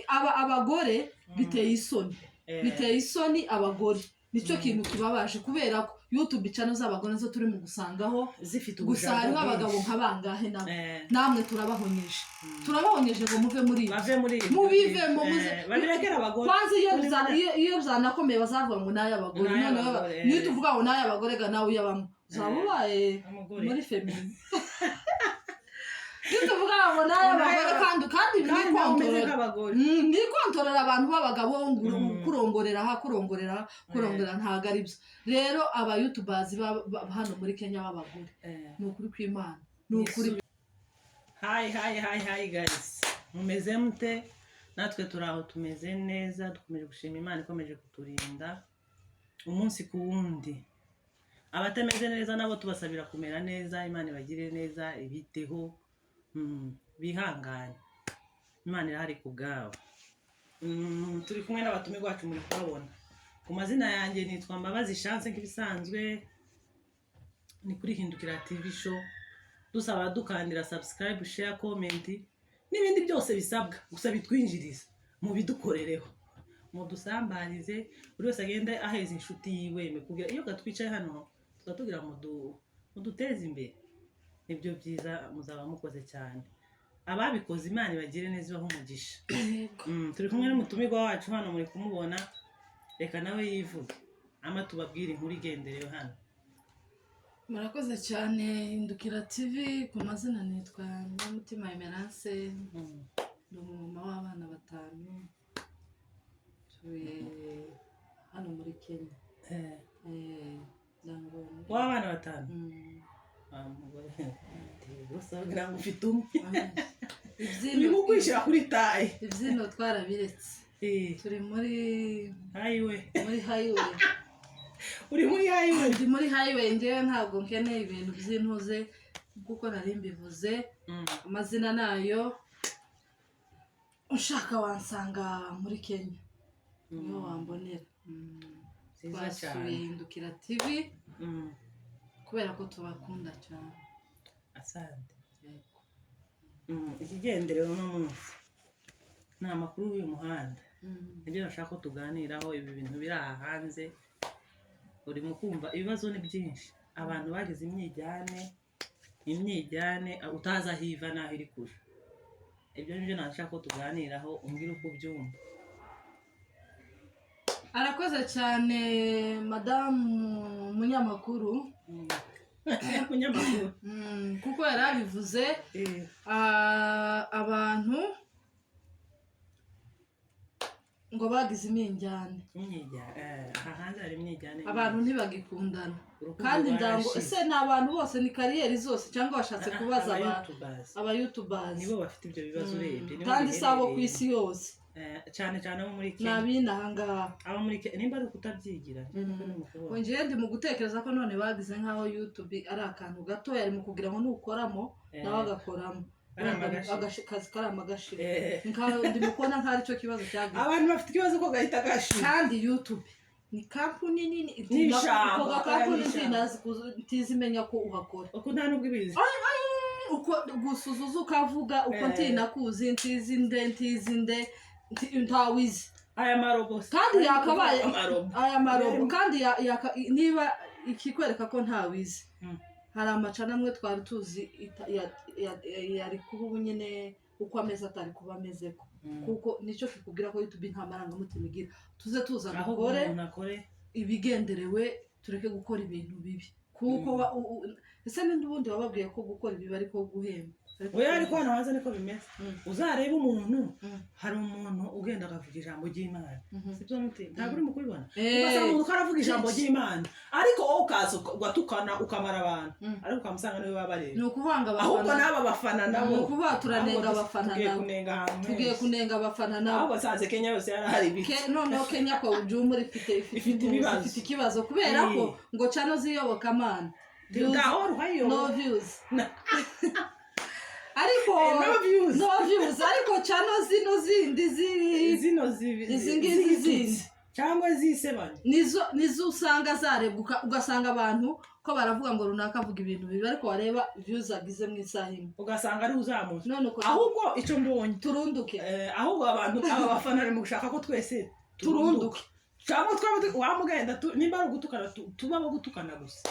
abagore biteye isoni abagore nicyo kintu kibabaje kubera ko YouTube channel z'abagore zo turi mu gusangaho zifite gusa nk'abagabo nk'abangahe namwe turabahonyeje ngo muve muri mubivemo babirekera abagore kwanza iyo byanakomeye bazavuga ngo naye abagore none niyo tuvuga ngo naye abagore ga nawe uyabamo zabubaye muri feminine tuvuga ngo naye abagore kandi nikontorera abantu b'abagabo kurongorera ntago ari byo rero aba YouTubers hano muri Kenya b'abagore ni ukuri kw'Imana ni ukuri. Hi guys, mumeze mute? Natwe turaho tumeze neza, dukomeje gushima Imana ikomeje kuturinda umunsi ku wundi. Abatameze neza nabo tubasabira kumera neza, Imana ibagire neza, ibiteho bihanganye, Imana irahari kubwabo. Turi kumwe n'abatumirwa bacu muri kubabona. Ku mazina yanjye nitwa Mbabazi Chance nk'ibisanzwe, ni kuri Hindukira TV show. Dusaba dukandira subscribe, share, comment n'ibindi byose bisabwa, gusa bitwinjiriza mu bidukorereho, mu dusambarize buri wese agende aheza inshuti yiwe kugira iyo gatwicaye hano tukatugira mu duteze imbere. Nibyo byiza, muzaba mukoze cyane. Ababikoze Imana ibagire neza ibaho umugisha. Turi kumwe n'umutumirwa wacu hano muri kumubona, reka nawe yivuge tubabwire inkuru igenderewe hano. Murakoze cyane Hindukira TV, ku mazina nitwa Nyamutima Emerance, ndi umumama w'abana 5 tuye hano muri Kenya. W'abana 5? Gusa ufite umwe urimo kwishyira kuri tayi. Ibyino twarabiretse, turi muri highway. Uri muri highway? Ndi muri highway, ngewe ntabwo nkeneye ibintu by'intuze kuko nari mbivuze. Amazina nayo ushaka wansanga muri Kenya, niho wambonera. Twasuye Hindukira TV kubera ko tubakunda cyane. Asante. Ikigenderewe uno munsi ni amakuru y'uyu muhanda, nibyo nashaka ko tuganiraho. Ibi bintu biri aha hanze urimo kumva ibibazo ni byinshi, abantu bagize imyijyane utazi aho iva n'aho iri kure. Ibyo nibyo nashaka ko tuganiraho, umbwire uko ubyumva. Arakoze cyane madamu munyamakuru. Kuko yarabivuze, abantu ngo bagize imyijyane, abantu ntibagikundana kandi ndango ese ni abantu bose, ni kariyeri zose cyangwa washatse kubaza aba YouTubers nibo bafite ibyo bibazo urebye, kandi sabo ku isi yose cyane abo muri Kenya nabinahangaha abo muri Kenya nimba ari kutabyigira. Ngiye ndi mu gutekereza ko none bagize nkaho YouTube ari akantu gato yari mu kugira ngo nukoramo nawe agakoramo agashikazi karamagashira. Ndi mukona nka ari cyo kibazo cyagize abantu bafite ikibazo ko gahita gashira. Kandi YouTube ni kampuni nini, ko kampuni ntizimenya ko uhakora uko nta nubwo ibizi, uko gusuzuza ukavuga uko ntinakuzi ntizinde ntawizi aya marobo kandi yakabaye aya marobo kandi niba ikikwereka ko ntawizi. Hari amacana amwe twari tuzi yari kuba nyine uko ameze atari kuba ameze ko, kuko nicyo kikubwira ko YouTube nta marangamutima igira. Tuze tuza gukore ibigenderewe, tureke gukora ibintu bibi, kuko ese n'ubundi wababwiye ko gukora ibibi ariko guhemba. Oya ariko hano hanze niko bimeze. Uzareba umuntu, hari umuntu ugenda akavuga ijambo ry'Imana, sibyo muti ntabwo uri mu kubibona. Ugasanga umuntu karavuga ijambo ry'Imana ariko wowe ukaza ugatukana ukamara abantu, ariko ukamusanga niwe babareba. Ni ukuvanga abafana, ahubwo n'aba bafana nabo ni ukuvuga turanenga abafana nabo, tugiye kunenga abafana nabo. Ahubwo sanze Kenya yose yarahari bike, noneho Kenya ko ujumura ifite ikibazo kubera ko ngo channel ziyobokamana no views ariko no views ariko channel zino zindi zindi cyangwa zisebanye nizo usanga zarebwa ugasanga abantu ko baravuga ngo runaka avuga ibintu bibi ariko wareba views agize mu isaha imwe ugasanga ari uzamuye none ahubwo icyo mbonye turunduke ahubwo abantu aba bafana ari mu gushaka ko twese turunduke cyangwa twaba wamugenda nimba ari ugutukana tuba abo gutukana gusa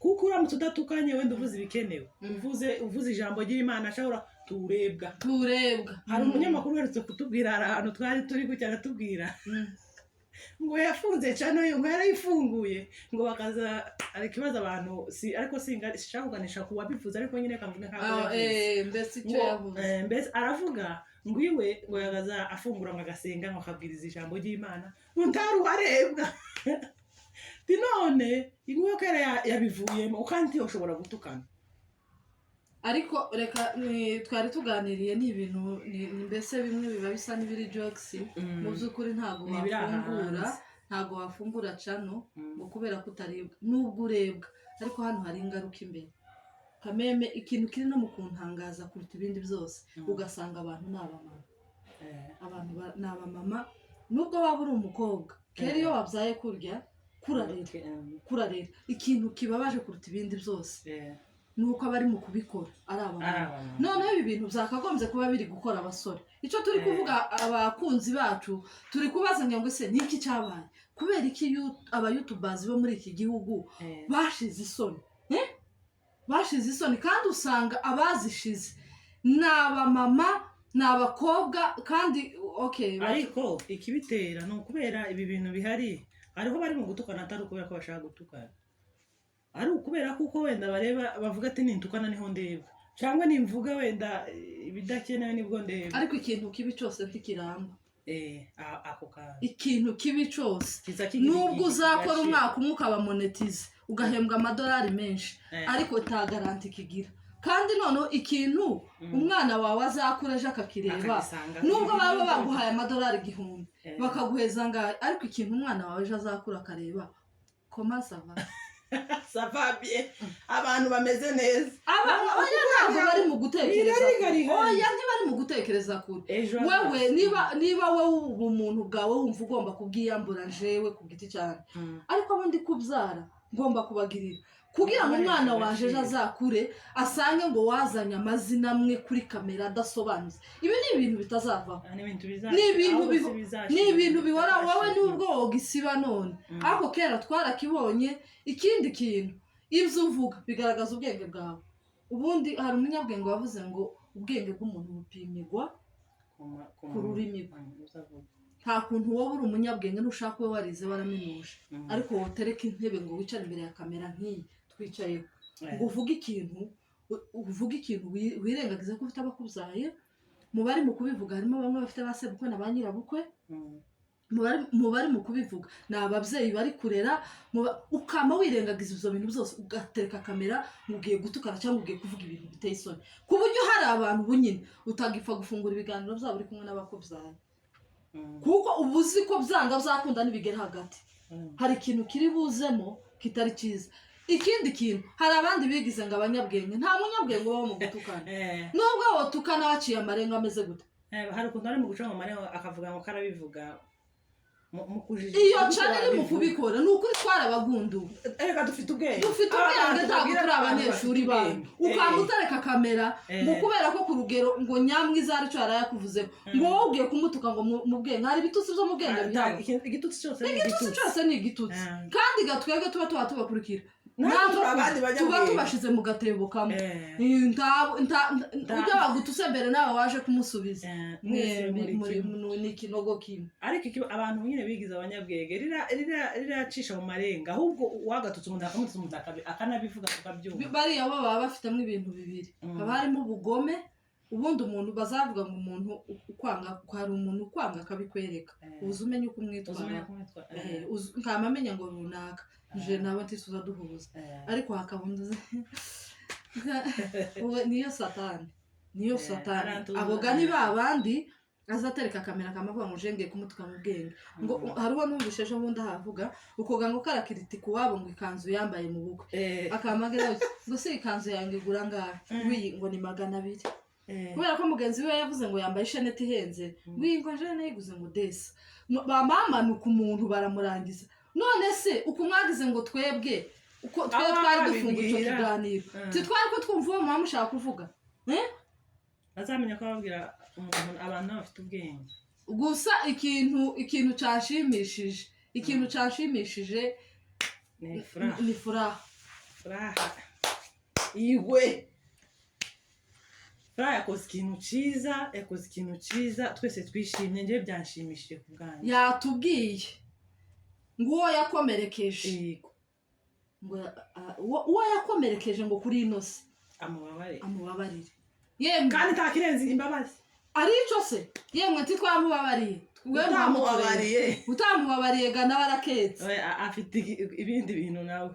kuko uramutse udatukanye wenda uvuze ibikenewe uvuze ijambo ry'Imana ashobora turebwa hari umunyamakuru weretse kutubwira ahantu twari turi gucyana tubwira ngo yafunze cyane uyu ngo yarayifunguye ngo bakaza ari kibazo abantu ariko sinshaka kuganisha ku wabivuze ariko nyine kamvuga nkaho mbese icyo yavuze mbese aravuga ngo iwe ngo yagaza afungura ngo agasenga ngo akabwiriza ijambo ry'Imana ngo ntaruharebwa none ingo kera yabivuyemo kandi ushobora gutukana ariko reka twari tuganiriye n'ibintu mbese bimwe biba bisa n'ibiri jokes mu by'ukuri ntago wafungura cano ngo kubera kutarebwa nubwo urebwa ariko hano hari ingaruka imbere kameme ikintu kiri no mu kuntangaza kuruta ibindi byose ugasanga abantu ni abamama nubwo waba uri umukobwa kera iyo wabyaye kurarera ikintu kibabaje kuruta ibindi byose nuko abari mu kubikora ari abamama noneho ibi bintu byakagombye kuba biri gukora abasore icyo turi kuvuga abakunzi bacu turi kubazanya ngo se niki cyabaye kubera iki aba YouTubers bo muri iki gihugu bashize isoni kandi usanga abazishize ni abamama ni abakobwa kandi ariko ikibitera ni ukubera ibi bintu bihari ariho bari mu gutukana atari ukubera ko bashaka gutukana ari ukubera kuko wenda bareba bavuga ati nintukana niho ndeba cyangwa nimvuga wenda ibidakenewe nibwo ndeba ariko ikintu kibi cyose ntikiramba ako kandi ikintu kibi cyose nubwo uzakora umwaka umwe ukaba monetize ugahembwa amadolari menshi ariko ta garanti kigira kandi noneho ikintu umwana wawe azakura aje akakireba nubwo baba baguhaye amadolari 1000 bakaguheza ngaho ariko ikintu umwana wawe aje azakura akareba koma sava savabye abantu bameze neza ntabwo bari mu gutekereza ntibari mu gutekereza kure wewe niba wowe ubumuntu bwawe wumva ugomba kubwiyambura jewe ku giti cyane ariko abo ndi kubyara ngomba kubagirira kugira ngo umwana waje azakure asange ngo wazanye amazina amwe kuri kamera adasobanutse ibi ni ibintu bitazavaho ni ibintu bihora wowe n'ubwo wogisiba none ariko kera twarakibonye ikindi kintu ibyo uvuga bigaragaza ubwenge bwawe ubundi hari umunyabwenge wavuze ngo ubwenge bw'umuntu bupimirwa ku rurimi nta kuntu wowe uri umunyabwenge n'ushaka ube warize waraminuje ariko wotereka intebe ngo wicare imbere ya kamera nk'iyi twicayeho ngo uvuge ikintu wirengagize ko ufite abakubyaye mu bari mu kubivuga harimo bamwe bafite ba sebukwe na ba nyirabukwe mu bari mu kubivuga ni ababyeyi bari kurera ukama wirengagiza ibyo bintu byose ugatereka kamera ugiye gutukana cyangwa ugiye kuvuga ibintu biteye isoni ku buryo hari abantu bunyine utagipfa gufungura ibiganiro byabo uri kumwe n'abakubyaye kuko uba uzi ko byanga byakunda n'ibigera hagati hari ikintu kiri buzemo kitari cyiza ikindi kintu hari abandi bigize ngo abanyabwenge nta munyabwenge ubaho mu gutukana nubwo wotukana waciye amarenga ameze gute hari ukuntu ari mu guca mu marenga akavuga ngo karabivuga iyo cyane ni mu kubikora ni ukuri twarabagundu reka dufite ubwenge ntabwo turi abanyeshuri banyu ukaba utareka kamera ngo kubera ko ku rugero ngo nyamwiza aricyo yarayakuvuzeho ngo wowe ugiye kumutuka ngo mu bwenge hari ibitutsi byo mu bwenge bihari igitutsi cyose ni igitutsi kandi gatwebwe tuba tubakurikira tuba tubashize mu gatebo kamwe ujya bagutuse mbere nawe waje kumusubiza ni ikinogo kimwe ariko abantu nyine bigize abanyabwenge riracisha mu marenga ahubwo wagatutse umuntu akamutse umuntu akanabivuga tukabyumva bariya bo baba bafitemo ibintu bibiri haba harimo ubugome ubundi umuntu bazavuga ngo umuntu ukwanga hari umuntu ukwanga akabikwereka uzi umenye uko umwitwara nkamamenya ngo runaka nje nawe ntituza duhuza ariko hakabunduze niyo satani aboga ni babandi azatereka kamera kamavuga ngo jenge kumutuka mu bwenge ngo hariho numvishe ejo bundi ahavuga ukoga ngo karakiritika uwabo ngo ikanzu yambaye mu bukwe akamagera ngo se ikanzu yanjye igura ngahe wiyi ngo ni 200 kubera ko mugenzi we yavuze ngo yambaye isheneti ihenze ngo iyi ngo jene yiguze ngo desa bamanuka umuntu baramurangiza none se uko mwagize ngo twebwe uko twari dufunga icyo kiganiro twari ko twumva uwo mama ushaka kuvuga bazamenya ko babwira umuntu abantu bafite ubwenge gusa ikintu cyashimishije ni furaha igwe yakoze ikintu cyiza twese twishimye njye byanshimishije ku bwanjye yatubwiye ngo uwo yakomerekeje uwo yakomerekeje ngo kuri ino si amubabarire yemwe kandi ntakirenze imbabazi ari icyo se yemwe ntitwamubabariye utamubabariye ga nawe araketse afite ibindi bintu nawe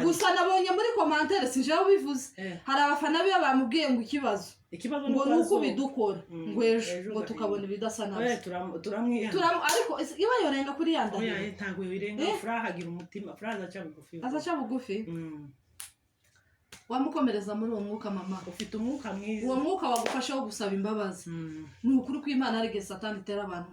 gusa nabonye muri komantere sinjeho bivuze hari abafana be bamubwiye ngo ikibazo ngo nuko bidukora ngo ejo ngo tukabona ibidasa nabyo ariko iba yorenga kuri ya ndahiro ntabwo yorenga furaha agira umutima furaha azaca bugufi wamukomereza muri uwo mwuka mama ufite umwuka mwiza uwo mwuka wagufasha wo gusaba imbabazi ni ukuri ko Imana ari satani itera abantu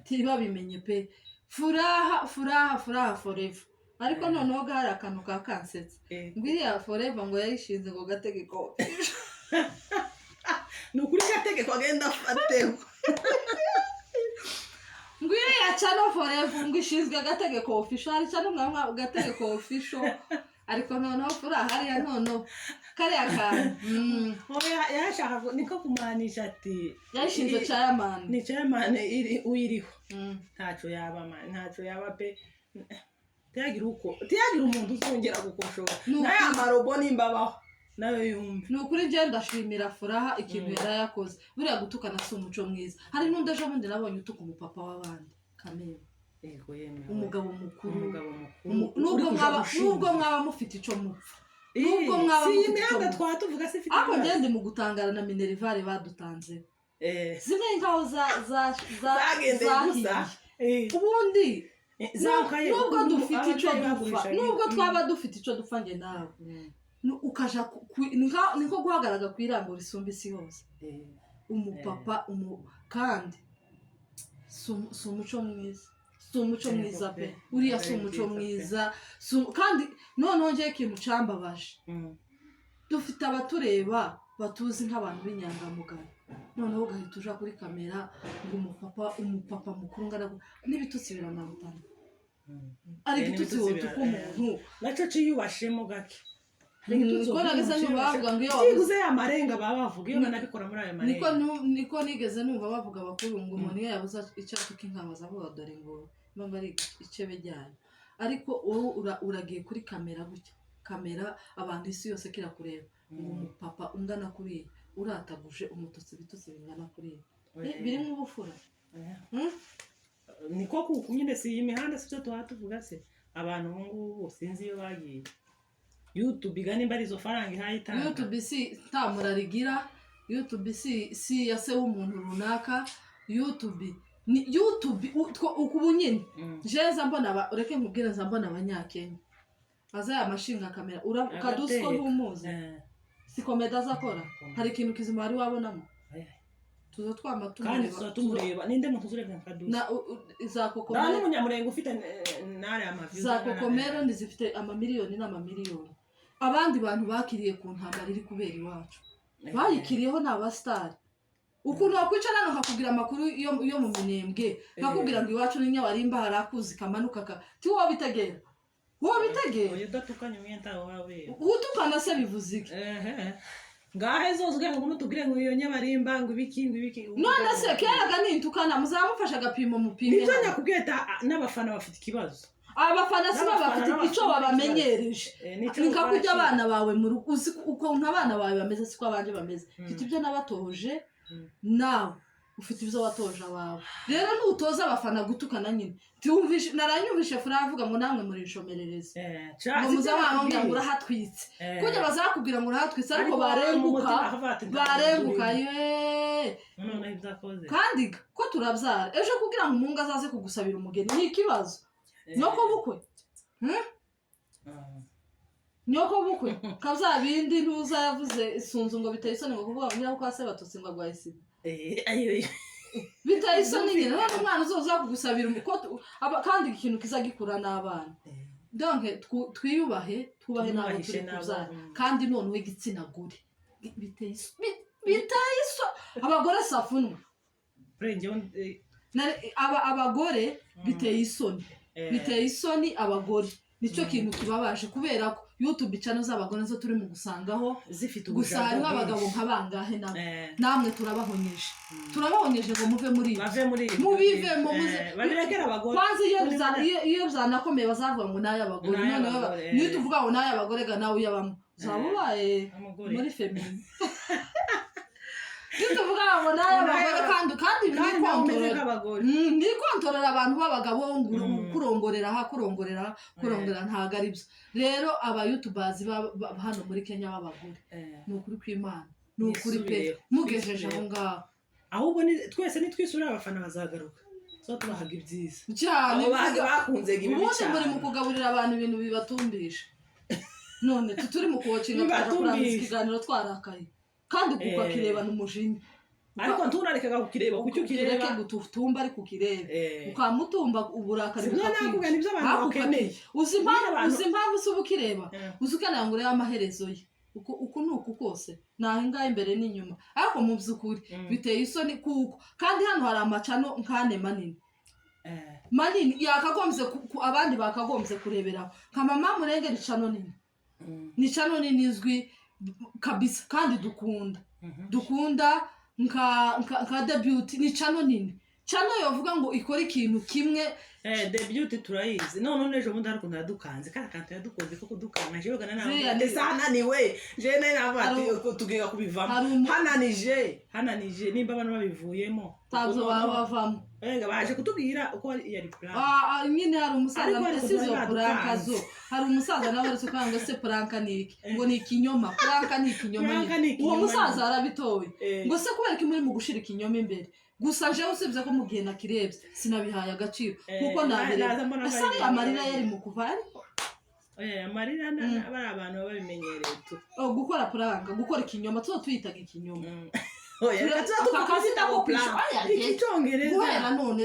ntibabimenye pe furaha forever ariko noneho gahari akantu ka kansetse ngo iriya forever ngo yayishinze ngo gategeko ni ukuri gategeko agenda afateho ngo iriya cano forever ngo ishinzwe gategeko official hari cano mwamwa gategeko official ariko noneho furaha hariya noneho kariya kantu yashaka niko kumanisha ati yashinze chairman ni chairman uyiriho ntacyo yaba pe tiyagira umuntu uzongera gukoshora n'aya marobo nimbabaho nawe yumve ni ukuri njye ndashimira furaha ikintu yarayakoze buriya gutukana si umuco mwiza hari n'undi ejo bundi nabonye utuka umupapa w'abandi kamera umugabo mukuru nubwo mwaba mufite icyo mupfa nubwo mwaba mufite icyo mupfa ariko ngende mu gutangara na minerivare badutanzeho zimwe ngaho zahiye ubundi nubwo dufite icyo dupfa nubwo twaba dufite icyo dupfa nge nawe ukaja niko guhagarara ku irango risumba isi yose umupapa kandi si umuco mwiza pe uriya si umuco mwiza kandi noneho njyewe ikintu cyambabaje dufite abatureba batuzi nk'abantu b'inyangamugayo noneho ugahita uja kuri kamera ngo umupapa mukuru ngana n'ibitutsi biranamutana ari igitutsi wotuka umuntu nacyo ciyubashemo gake niko nageze numva bavuga ngo iyo wabuze amarenga bavuga iyo banabikora muri ayo marenga niko nigeze numva bavuga bakuru ngo umuntu iyo yabuze icyo atuka inkanga azavuga dore ngo mbanga ari icebe ryayo ariko wowe uragiye kuri kamera gutya kamera abantu isi yose kira kureba ngo umupapa ungana kuriya urataguje umututsi bitutsi bingana kuriya birimo ubufura niko kuko nyine si iyi mihanda sicyo tuvuga se abantu ngubu sinzi iyo bagiye YouTube igani mbari zo faranga ihayitanga YouTube si ntamurarigira YouTube si yase w'umuntu runaka YouTube ukubunyine jeza mbona ureke nkubwira za mbona abanyakenya azaya amashinga kamera ukadusko ntumuze si komeda zakora hari ikintu kizima ari wabonamo tuzo twamba tumureba ninde muntu uzureka kadusko na izakokomera nani munyamurengo ufite nare amavi zakokomera ndizifite amamiliyoni n'amamiliyoni abandi bantu bakiriye ku ntambara iri kubera iwacu bayikiriyeho n'abastari ukuntu wakwicara no hakubwira amakuru yo mu minembwe bakubwira ngo iwacu ni nyabarimba harakuzi kamanuka ti wo bitegera oyo datukanye umyenta wawe utukana se bivuze iki ngahe zozwe ngo mutubwire ngo iyo nyabarimba ngo ibiki none se keraga nintukana muzamufasha gapimo mupime nibyo nyakubweta n'abafana bafite ikibazo abafana si bafite icyo babamenyereje nika kujya abana bawe mu rugo uzi ukuntu abana bawe bameze siko abanje bameze mfite ibyo nabatoje nawe ufite ibyo watoje abawe rero nutoza abafana gutukana nyine tumvishe naranyumvishe fura avuga ngo namwe muri inshomerereze ngo muzabanga ngo urahatwitse kujya bazakubwira ngo urahatwitse ariko barenguka none ibyakoze kandi ko turabyara ejo kugira ngo umunga azaze kugusabira umugeni ni ikibazo no ko bukwe nyoko bukwe kabza bindi ntuza yavuze isunzu ngo biteye isoni ngo kuvuga ngo nyako kwase batutsi ngo agwahise ayo biteye isoni nyine none umwana uzoza kugusabira umukoto kandi ikintu kiza gikura n'abana donc twiyubahe twubahe nabo turi kubyara kandi none we gitsina gore biteye isoni abagore safunwa abagore biteye isoni abagore nicyo kintu kibabaje kubera ko YouTube channel z'abagore zo turi mu gusangaho zifite gusa hari abagabo nkabangahe nabo namwe turabahonyeje ngo muve muri mubive mu babirekera abagore kwanze iyo byanakomeye bazavuga ngo naye abagore none niyo tuvuga ngo naye abagore ga nawe yabamo zabubaye muri feminine tuvuga ngo naye abagore kandi ni kontorera abantu b'abagabo kurongorera ntago ari byo rero aba YouTubers hano muri Kenya b'abagore ni ukuri kw'Imana ni ukuri pe mugejeje aho ngaho ahubwo twese nitwisura abafana bazagaruka so tubahaga ibyiza cyane bakunze gibi cyane muri mu kugaburira abantu ibintu bibatumbisha none turi mu kuwacinga twakurangiza ikiganiro twarakaye kandi kuko akirebana umujinya ariko ntunarekaga kukireba kucyo kireba gutumba ari kukireba ukamutumba uburakari bukakwica nibyo abantu bakeneye uzi impamvu se ubukireba uzukana ngo urebe amaherezo ye uko nuko kose nahinga imbere n'inyuma ariko mu byukuri biteye isoni kuko kandi hano hari amacano nkane manini yakagombye abandi bakagombye kureberaho nka mama murenge ni cano nini izwi kabisa kandi dukunda nka debut ni cano nini cano yovuga ngo ikora ikintu kimwe debut turayizi none ejo bundi hari kuntu yadukanze kandi kantu yadukoze ko kudukana je bagana nawe ndetse hananiwe je naye nabati tugiga kubivamo hananije nimba abantu babivuyemo tazo bavamo baje kutubwira uko yari plan nyine hari umusaza ndesizo purankazo hari umusaza nawe ari sukanga se puranka niki ngo ni ikinyoma puranka ni ikinyoma uwo musaza arabitoye ngo se kubera kimuri mu gushira ikinyoma imbere gusa je usibye ko mugihe nakirebye sinabihaye agaciro kuko nabere asa amarira yari mu kuva ariko amarira abari abantu babimenyereye tu gukora puranka gukora ikinyoma tuzo tuyitaga ikinyoma tukakazita ko plan ikicongereza guhera none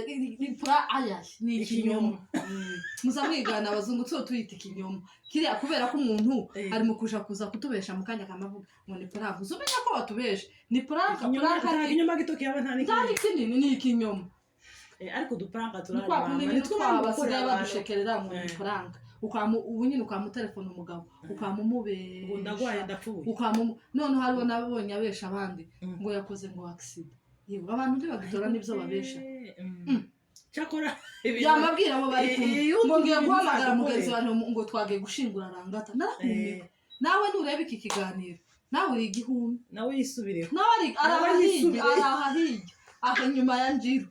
ni ikinyoma muzamwigana abazungu tuzo tuyita ikinyoma kiriya kubera ko umuntu ari mu kuza kutubesha mu kanya kamavuga ngo ni puranka uzumenya ko batubesha ni puranka ikinyoma gitoki yaba ntani kinini ni ikinyoma ariko dupuranka turarabama nitwabasigaye badushekerera mu puranka ubu nyine ukamutelefona umugabo ukamumubera ngo ndagwaye ndapfuye none hariho nabonye abesha abandi ngo yakoze ngo accident yewe abantu ntibagitora nibyo babesha cyakora yamabwira abo bari kumwe ngo ngiye guhamagara mugenzi wanjye ngo twagiye gushingura rangata narakumira nawe nureba iki kiganiro nawe uri igihumbi nawe yisubireho nawe arahahiye aho nyuma ya njiro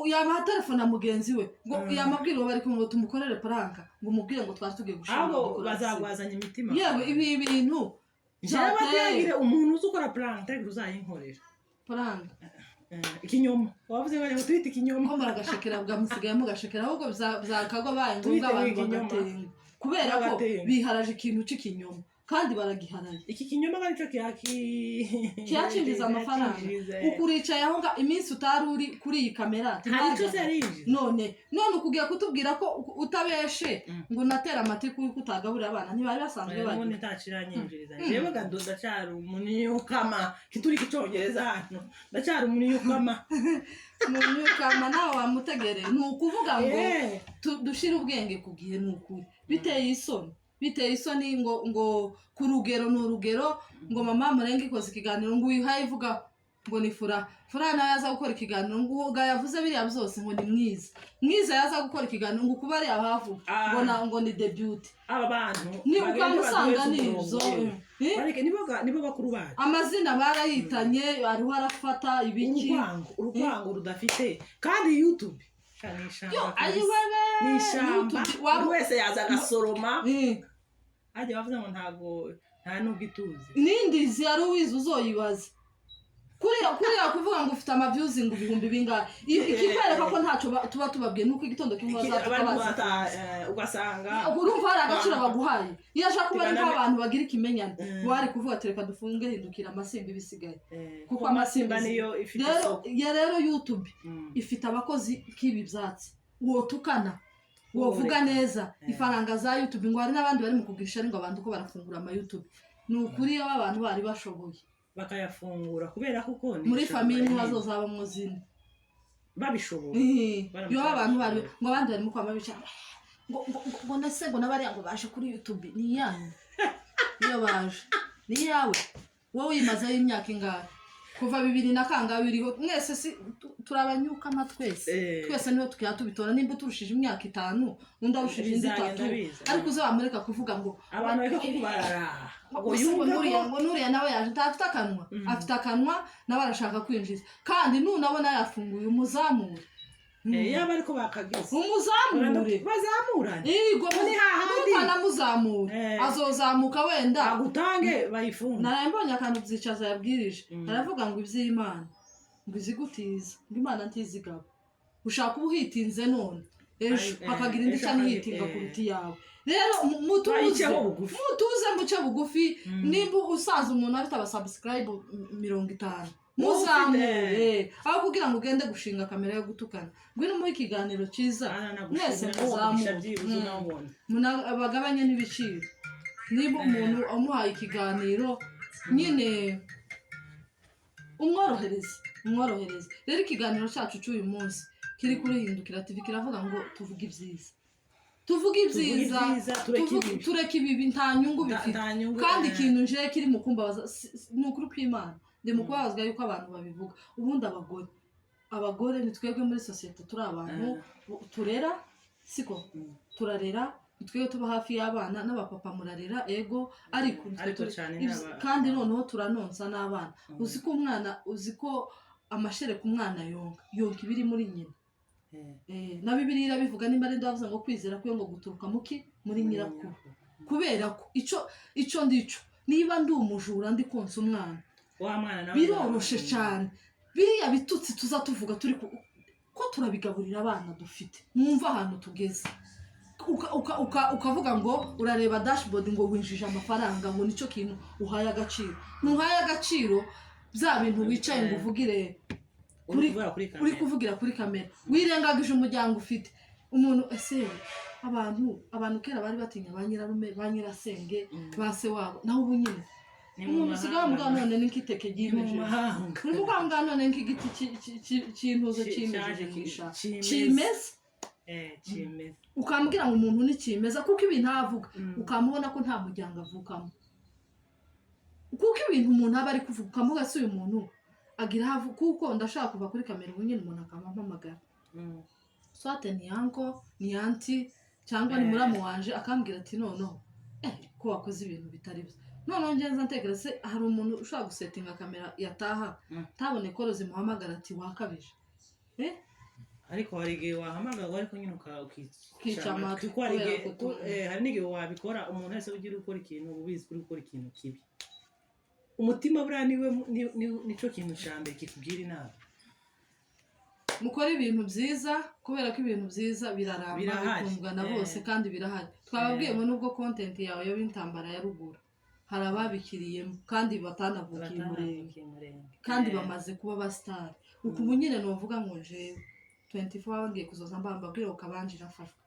yama telefona mugenzi we ngo yamabwira uwo bari kumwe tumukorere puranka ngo mubwire ngo twari tugiye gushingura abo bazagwazanya imitima yewe ibi bintu byabagire umuntu uzukora puranka tegura uzayinkorera puranka ikinyoma wavuze ngo twite ikinyoma ko maragashekera bwa musigaye mugashekera ahubwo byakagwa baye ngombwa abantu bagatenga kubera ko biharaje ikintu c'ikinyoma kandi baragiharaye iki kinyoma nicyo kiyacinjiza amafaranga ukuricaye aho iminsi utari uri kuri iyi kamera none ukugiye kutubwira ko utabeshe ngo natera amati kuko utagaburira abana ntibari basanzwe bari none ntaciranyinjiriza jewe gando ndacyari umuniyukama kituri kicongereza hano ndacyari umuniyukama nawe wamutegereye ni ukuvuga ngo dushire ubwenge ku gihe ni ukuri biteye isoni ngo ku rugero n'urugero ngo mama murenge ikoze ikiganiro ngo uyihaye ivuga ngo ni fura nawe yaza gukora ikiganiro ngo yavuze biriya byose ngo ni mwiza yaza gukora ikiganiro ngo kuba ari abavu ngo ni debut aba bantu ni ukamusanga nibyo bareke nibo bakuru bacu amazina barayitanye ariho arafata ibiki urwango rudafite kandi YouTube ni ishamba buri wese yaza agasoroma ajya bavuze ngo nta nubwo ituzi n'indizi yari uwize uzoyibaza kuriya kuvuga ngo ufite amavyuzi ngo ibihumbi bingahe ikikwereka ko ntacyo tuba tubabwiye nuko igitondo kimwe ugasanga urumva hari agaciro baguhaye iyo ashaka kuba ariko abantu bagira ikimenyane bari kuvuga ati reka dufunge hindukira amasimba ibisigaye kuko amasimba niyo ifite rero YouTube ifite abakozi k'ibi byatsi wotukana wovuga neza ifaranga za YouTube ngo hari n'abandi bari mu kugurisha ngo abantu ko barafungura ama YouTube ni ukuri iyo abantu bari bashoboye bakayafungura kubera kuko muri famille bazozaba mu zindi babishoboye yo abantu bari ngo abandi bari mu kwama bicara ngo nase ngo nabariya ngo baje kuri YouTube ni yanyu iyo baje ni yawe wowe yimazeho imyaka ingahe kuva 2000 na kangahe biriho mwese si turabanyuka twese niho tukiya tubitora nimba turushije imyaka 5 undi arushije indi 3 ariko uzo bamureka kuvuga ngo abantu bari kubarara ngo nuriya nawe yaje afite akanwa nawe arashaka kwinjiza kandi nunabona yafunguye umuzamure yaba ariko bakagize umuzamure bazamuranye yego muri hahandi kanamuzamure azozamuka wenda agutange bayifunga narambonye akantu byicaza yabwirije aravuga ngo ivy'Imana ngo izigutiza ngo Imana ntizigaba ushaka ubuhitinze none ejo hakagira indi cyane hitinga kuruti yawe rero mutuze muce bugufi nimba usaza umuntu afite abasubscribe 50 muzamure aho kugira ngo ugende gushinga kamera yo gutukana ngwino muri kiganiro ciza mwese muzamure abagabanye n'ibiciro niba umuntu amuhaye ikiganiro nyine umworohereze rero ikiganiro cyacu cy'uyu munsi kiri kuri Hindukira TV kiravuga ngo tuvuge ibyiza tureke ibibi nta nyungu bifite kandi ikintu nje kiri mu kumbabaza ni ukuri kw'Imana ndi mu kubabazwa yuko abantu babivuga ubundi abagore ni twebwe muri societe turi abantu turera siko turarera twebwe tuba hafi y'abana n'abapapa murarera ego ariko kandi noneho turanonsa n'abana uziko amashereka umwana yonka ibiri muri nyina na Bibiliya irabivuga nimba ari ndavuze ngo kwizera kwe ngo guturuka muri nyirakuru kubera ko ico ndico niba ndi umujura ndi konsa umwana biroroshe cyane biriya bitutsi tuza tuvuga turi ko turabigaburira abana dufite mwumva ahantu tugeze ukavuga ngo urareba dashboard ngo winjije amafaranga ngo nico kintu uhaye agaciro ntuhaye agaciro bya bintu wicaye ngo uvugire uri kuvugira kuri kamera wirengagije umuryango ufite umuntu ese abantu kera bari batinya ba nyirarume ba nyirasenge ba se wabo naho ubu nyine umuntu usigaye mugana none n'ikiteke gimeje mu muganga none n'igiti cy'intuzo cy'imeje kimeze ukambwira ngo umuntu ni kimeza kuko ibintu avuga ukamubona ko nta muryango avukamo kuko ibintu umuntu aba ari kuvuga ukamuga se uyu muntu agira havu kuko ndashaka kuva kuri kamera ubu nyine umuntu akampamagara swate ni yanko ni anti cyangwa ni muramu wanje akambwira ati noneho ko wakoze ibintu bitari byo noneho ngenza ntekereze hari umuntu ushaka gusetinga kamera yataha tabone ko rozi muhamagara ati wakabije ariko hari igihe wahamagarwa ariko nyine ukica amatwi kuko hari n'igihe wabikora umuntu wese ugira ukora ikintu ubizi kuri gukora ikintu kibi umutima buriya nico kintu cya mbere kikubwira inama mukora ibintu byiza kubera ko ibintu byiza biraramba bikundwa na bose kandi birahari twababwiye ngo nubwo content yawe yo bintambara ya ruguru hari ababikiriyemo kandi batanavukiye umurenge kandi bamaze kuba abasitari uku ubu nyine nuvuga ngo jewe 24 ngiye kuzoza mbabwire ukabanje irafashwa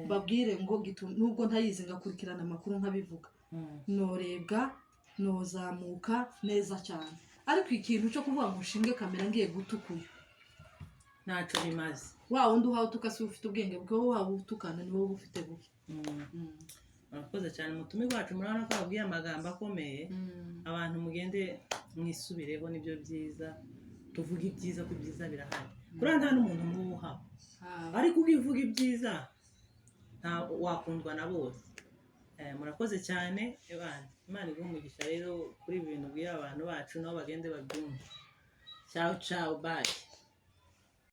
babwire ngo nubwo ntayizi ngakurikirana amakuru nkabivuga norebwa nozamuka neza cyane ariko ikintu cyo kuvuga ngo ushinge kamera ngiye gutukuye ntacyo bimaze wa wundi uhawe utukasi ufite ubwenge bwawe wawe utukana ni wowe ufite buke murakoze cyane mutume wacu murabona ko babwiye amagambo akomeye abantu mugende mwisubireho nibyo byiza tuvuga ibyiza ko ibyiza birahari kuri nta n'umuntu n'uha ariko ugivuga ibyiza nta wakundwa na bose murakoze cyane Imana iguhe umugisha rero kuri ibintu bwira abantu bacu nabo bagende babyumve ciao ciao bye